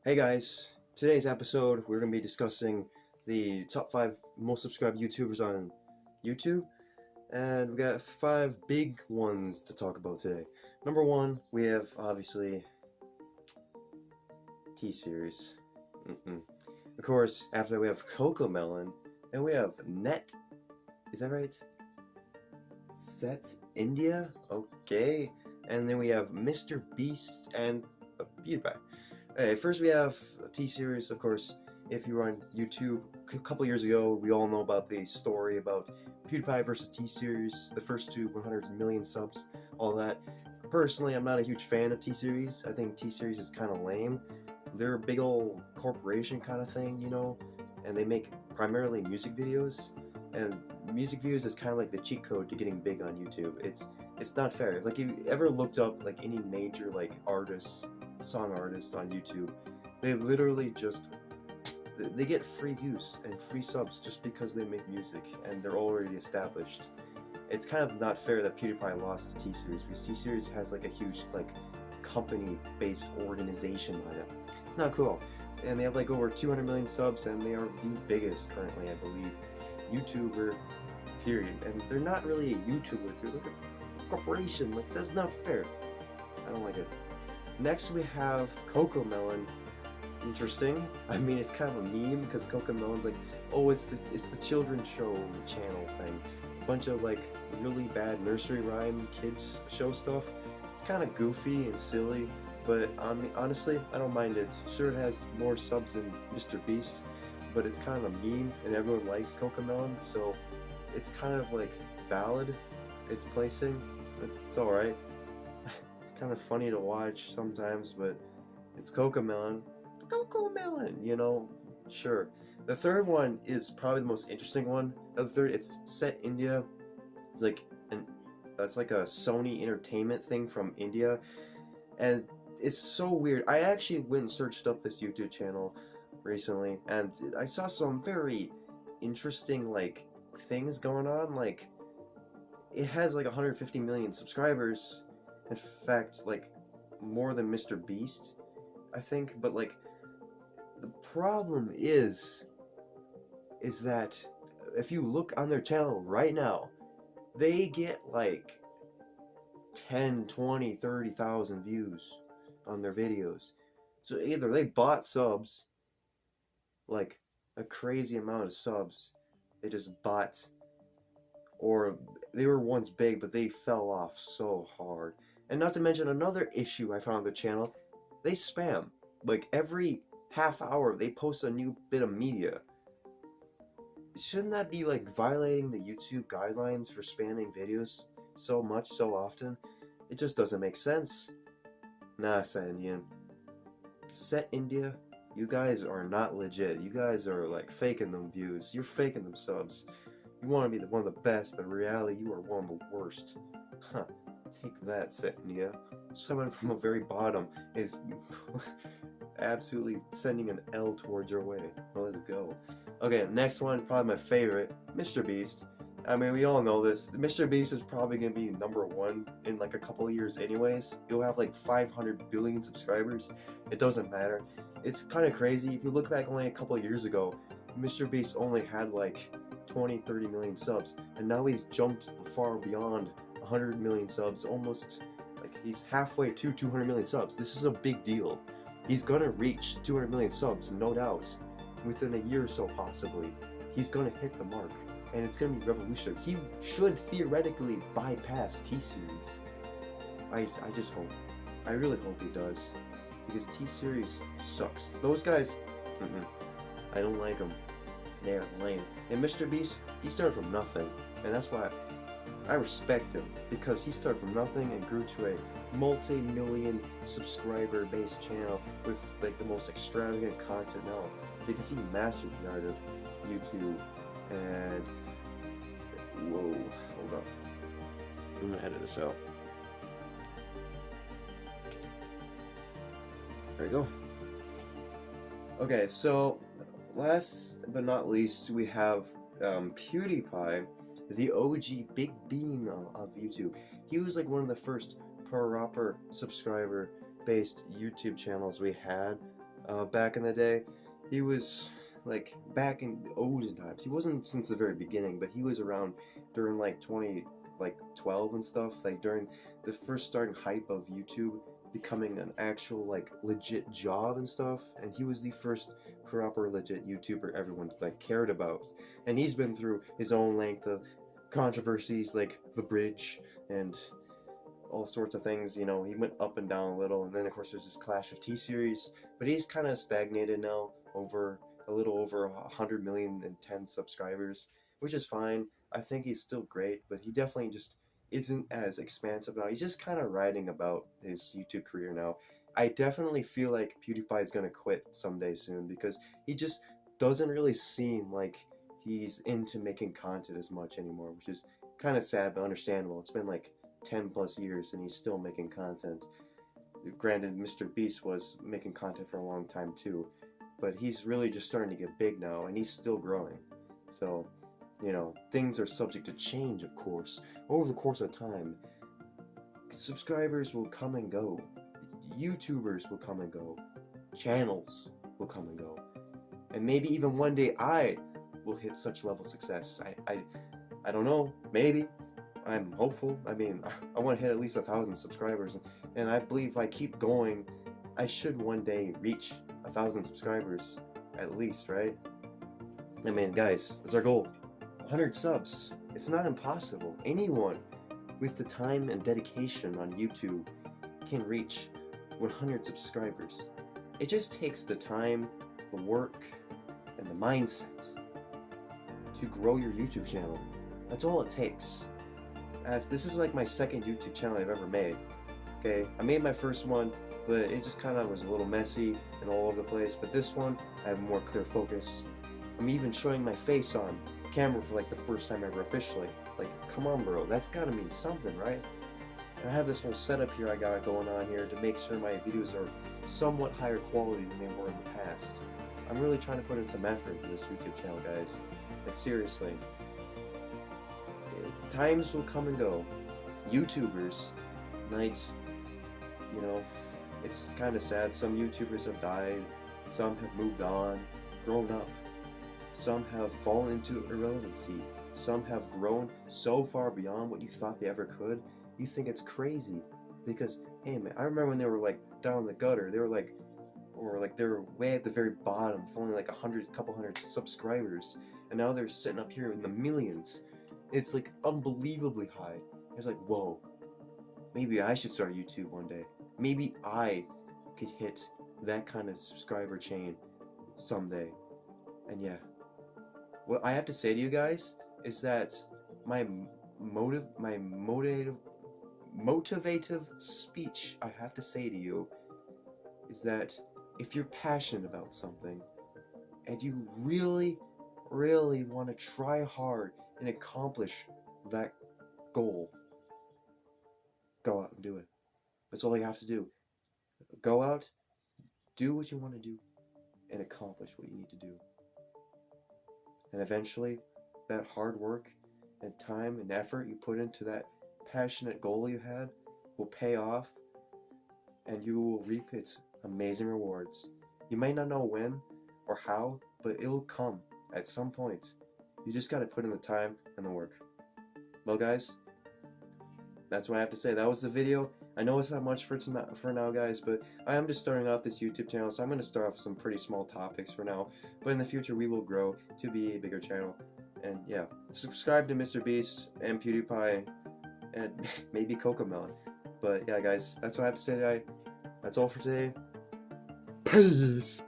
Hey guys, today's episode we're going to be discussing the top 5 most subscribed YouTubers on YouTube, and we got 5 big ones to talk about today. Number 1, we have obviously T-Series. Of course, after that we have Cocomelon, and we have is that right? Set India? Okay. And then we have Mr. Beast and PewDiePie. Okay, first we have T-Series, of course. If you were on YouTube a couple years ago, we all know about the story about PewDiePie versus T-Series, the first two 100 million subs, all that. Personally, I'm not a huge fan of T-Series. I think T-Series is kind of lame. They're a big old corporation kind of thing, you know, and they make primarily music videos, and music videos is kind of like the cheat code to getting big on YouTube. It's not fair. Like, if you ever looked up like any major like song artists on YouTube, they literally just they get free views and free subs just because they make music and they're already established. It's kind of not fair that PewDiePie lost to T-Series, because T-Series has like a huge like company-based organization on it. It's not cool. And they have like over 200 million subs, and they are the biggest currently, I believe, YouTuber, period. And they're not really a YouTuber, they're like a corporation. Like, that's not fair. I don't like it. Next we have Cocomelon. Interesting. I mean, it's kind of a meme because Cocomelon's like, oh, it's the children's show channel thing. A bunch of like really bad nursery rhyme kids show stuff. It's kind of goofy and silly, but honestly, I don't mind it. Sure, it has more subs than Mr. Beast, but it's kind of a meme, and everyone likes Cocomelon, so it's kind of like valid. Its placing, it's alright. It's kind of funny to watch sometimes, but it's Cocomelon, you know, sure. The third one is probably the most interesting one. The third, it's Set India. It's like that's like a Sony Entertainment thing from India, and it's so weird. I actually went and searched up this YouTube channel recently, and I saw some very interesting like things going on. Like, it has like 150 million subscribers. In fact, like more than Mr. Beast, I think. But like, the problem is that if you look on their channel right now, they get like 10, 20, 30,000 views on their videos. So either they bought subs, like a crazy amount of subs, they just bought, or they were once big but they fell off so hard. And not to mention another issue I found on the channel, they spam. Like, every half hour they post a new bit of media. Shouldn't that be like violating the YouTube guidelines for spamming videos so much so often? It just doesn't make sense. Nah, Set India, you guys are not legit. You guys are like faking them views. You're faking them subs. You want to be one of the best, but in reality you are one of the worst. Huh. Take that, Set India. Someone from the very bottom is absolutely sending an L towards your way. Well, let's go. Okay, next one, probably my favorite, Mr. Beast. I mean, we all know this. Mr. Beast is probably going to be #1 in like a couple of years anyways. He'll have like 500 billion subscribers. It doesn't matter. It's kind of crazy. If you look back only a couple of years ago, Mr. Beast only had like 20, 30 million subs. And now he's jumped far beyond 100 million subs. Almost like he's halfway to 200 million subs. This is a big deal. He's going to reach 200 million subs, no doubt. Within a year or so, possibly. He's going to hit the mark. And it's going to be revolutionary. He should theoretically bypass T-Series. I just hope. I really hope he does. Because T-Series sucks. Those guys, I don't like them. They're lame. And Mr. Beast, he started from nothing. And that's why I respect him. Because he started from nothing and grew to a multi-million subscriber based channel with like the most extravagant content now. Because he mastered the art of YouTube. And whoa, hold up, I'm gonna edit this out. There we go. Okay, so last but not least, we have PewDiePie, the OG Big Bean of YouTube. He was like one of the first proper subscriber based YouTube channels we had. back in the day. He was like back in the olden times. He wasn't since the very beginning, but he was around during like 2012 and stuff, like during the first starting hype of YouTube becoming an actual like legit job and stuff. And he was the first proper legit YouTuber everyone like cared about. And he's been through his own length of controversies like the bridge and all sorts of things. You know, he went up and down a little, and then of course there's this Clash of T series, but he's kind of stagnated now, over a little over 100 million and 10 subscribers, which is fine. I think he's still great, but he definitely just isn't as expansive now. He's just kind of writing about his YouTube career now. I definitely feel like PewDiePie is gonna quit someday soon, because he just doesn't really seem like he's into making content as much anymore, which is kind of sad but understandable. It's been like 10 plus years and he's still making content. Granted, mrbeast was making content for a long time too, but he's really just starting to get big now, and he's still growing. So, you know, things are subject to change, of course, over the course of time. Subscribers will come and go. YouTubers will come and go. Channels will come and go. And maybe even one day I will hit such level of success. I don't know, maybe. I'm hopeful. I mean, I want to hit at least 1,000 subscribers, and I believe if I keep going, I should one day reach 1,000 subscribers, at least, right? I mean, guys, that's our goal. 100 subs. It's not impossible. Anyone with the time and dedication on YouTube can reach 100 subscribers. It just takes the time, the work, and the mindset to grow your YouTube channel. That's all it takes. As this is like my second YouTube channel I've ever made. Okay, I made my first one, but it just kind of was a little messy and all over the place. But this one, I have more clear focus. I'm even showing my face on camera for like the first time ever officially. Like, come on, bro, that's gotta mean something, right? And I have this whole setup here I got going on here to make sure my videos are somewhat higher quality than they were in the past. I'm really trying to put in some effort into this YouTube channel, guys. Like, seriously. Times will come and go. YouTubers might, you know, it's kind of sad. Some YouTubers have died. Some have moved on, grown up. Some have fallen into irrelevancy. Some have grown so far beyond what you thought they ever could. You think it's crazy. Because, hey man, I remember when they were like down in the gutter, they were like, or like they were way at the very bottom, with only like couple hundred subscribers. And now they're sitting up here in the millions. It's like unbelievably high. It's like, whoa, maybe I should start YouTube one day. Maybe I could hit that kind of subscriber chain someday. And yeah, what I have to say to you guys is that my motivative speech I have to say to you is that if you're passionate about something and you really want to try hard and accomplish that goal, go out and do it. That's all you have to do. Go out, do what you want to do, and accomplish what you need to do. And eventually, that hard work and time and effort you put into that passionate goal you had will pay off, and you will reap its amazing rewards. You might not know when or how, but it'll come at some point. You just gotta put in the time and the work. Well, guys, that's what I have to say. That was the video. I know it's not much for now, guys, but I am just starting off this YouTube channel, so I'm going to start off with some pretty small topics for now. But in the future, we will grow to be a bigger channel. And yeah, subscribe to mrbeast and PewDiePie and maybe CocoMelon. But yeah, guys, that's what I have to say today. That's all for today. Peace!